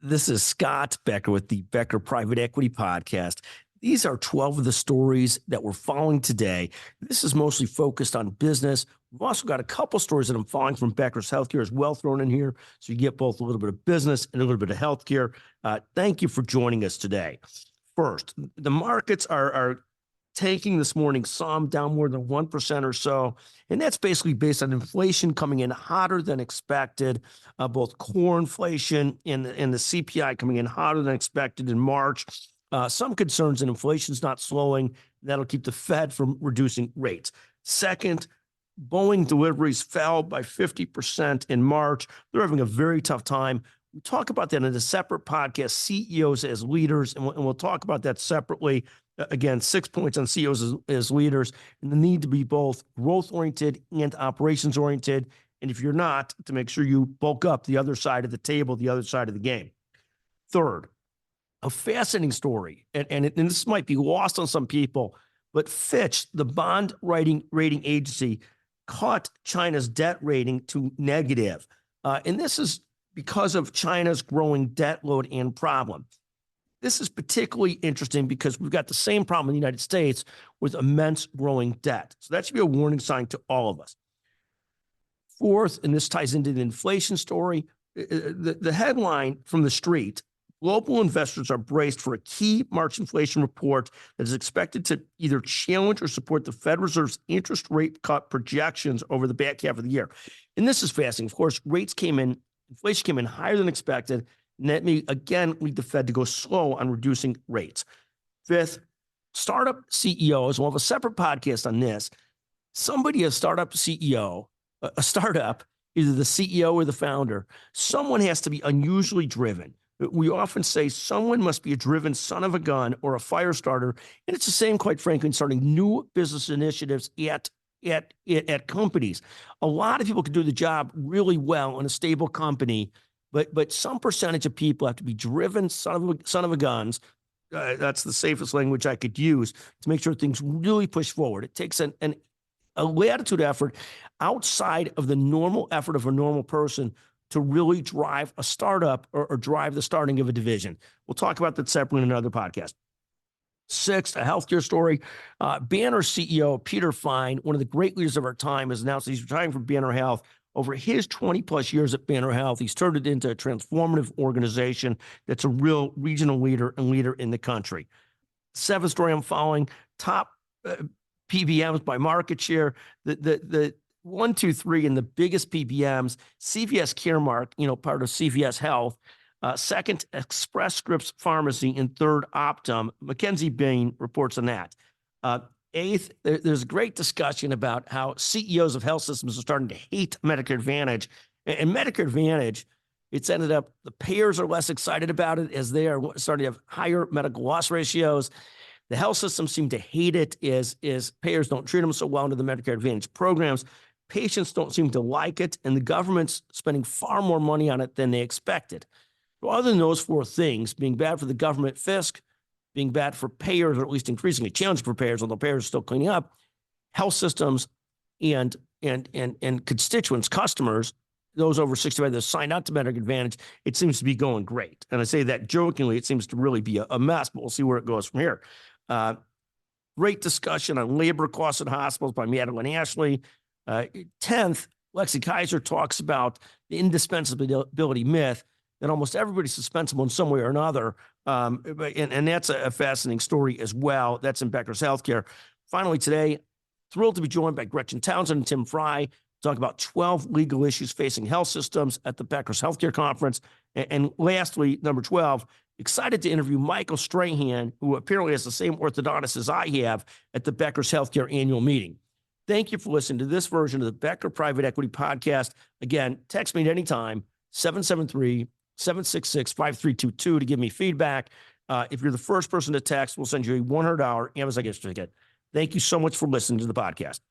This is Scott Becker with the Becker Private Equity Podcast. These are 12 of the stories that we're following today. This is mostly focused on business. We've also got a couple stories that I'm following from Becker's Healthcare as well thrown in here. So you get both a little bit of business and a little bit of healthcare. Thank you for joining us today. First, the markets are tanking this morning, some down more than 1% or so. And that's basically based on inflation coming in hotter than expected, both core inflation and the CPI coming in hotter than expected in March. Some concerns that inflation's not slowing. That'll keep the Fed from reducing rates. Second, Boeing deliveries fell by 50% in March. They're having a very tough time. We talk about that in a separate podcast, CEOs as leaders, and we'll talk about that separately. Again, 6 points on CEOs as leaders and the need to be both growth-oriented and operations-oriented. And if you're not, to make sure you bulk up the other side of the table, the other side of the game. Third, a fascinating story, and this might be lost on some people, but Fitch, the bond rating agency, cut China's debt rating to negative. And this is because of China's growing debt load and problem. This is particularly interesting because we've got the same problem in the United States with immense growing debt. So that should be a warning sign to all of us. Fourth, and this ties into the inflation story, the headline from the street, global investors are braced for a key March inflation report that is expected to either challenge or support the Fed Reserve's interest rate cut projections over the back half of the year. And this is fascinating. Of course, inflation came in higher than expected. And that may, again, lead the Fed to go slow on reducing rates. Fifth, startup CEOs, we'll have a separate podcast on this. A startup CEO, a startup, either the CEO or the founder, someone has to be unusually driven. We often say someone must be a driven son of a gun or a fire starter. And it's the same, quite frankly, in starting new business initiatives at companies. A lot of people can do the job really well in a stable company, but some percentage of people have to be driven son of a guns. That's the safest language I could use to make sure things really push forward. It takes a latitude effort outside of the normal effort of a normal person to really drive a startup or drive the starting of a division. We'll talk about that separately in another podcast. Sixth, a healthcare story. Banner CEO Peter Fine, one of the great leaders of our time, has announced that he's retiring from Banner Health. Over his 20-plus years at Banner Health, he's turned it into a transformative organization that's a real regional leader and leader in the country. Seventh story I'm following, top PBMs by market share. The 1, 2, 3 and the biggest PBMs, CVS Caremark, part of CVS Health. Second, Express Scripts Pharmacy, and third, Optum. Mackenzie Bain reports on that. Eighth, there's a great discussion about how CEOs of health systems are starting to hate Medicare Advantage. And Medicare Advantage, it's ended up, the payers are less excited about it as they are starting to have higher medical loss ratios. The health systems seem to hate it as payers don't treat them so well under the Medicare Advantage programs. Patients don't seem to like it, and the government's spending far more money on it than they expected. So other than those four things, being bad for the government fisc, being bad for payers, or at least increasingly challenging for payers, although payers are still cleaning up, health systems and constituents, customers, those over 65 that signed up to Medicare Advantage, it seems to be going great. And I say that jokingly, it seems to really be a mess, but we'll see where it goes from here. Great discussion on labor costs in hospitals by Madeline Ashley. 10th, Lexi Kaiser talks about the indispensability myth that almost everybody's dispensable in some way or another. And that's a fascinating story as well. That's in Becker's Healthcare. Finally, today, thrilled to be joined by Gretchen Townsend and Tim Fry to talk about 12 legal issues facing health systems at the Becker's Healthcare Conference. And lastly, number 12, excited to interview Michael Strahan, who apparently has the same orthodontist as I have at the Becker's Healthcare annual meeting. Thank you for listening to this version of the Becker Private Equity Podcast. Again, text me at any time, 773-766-5322 to give me feedback. If you're the first person to text, we'll send you a $100 Amazon gift certificate. Thank you so much for listening to the podcast.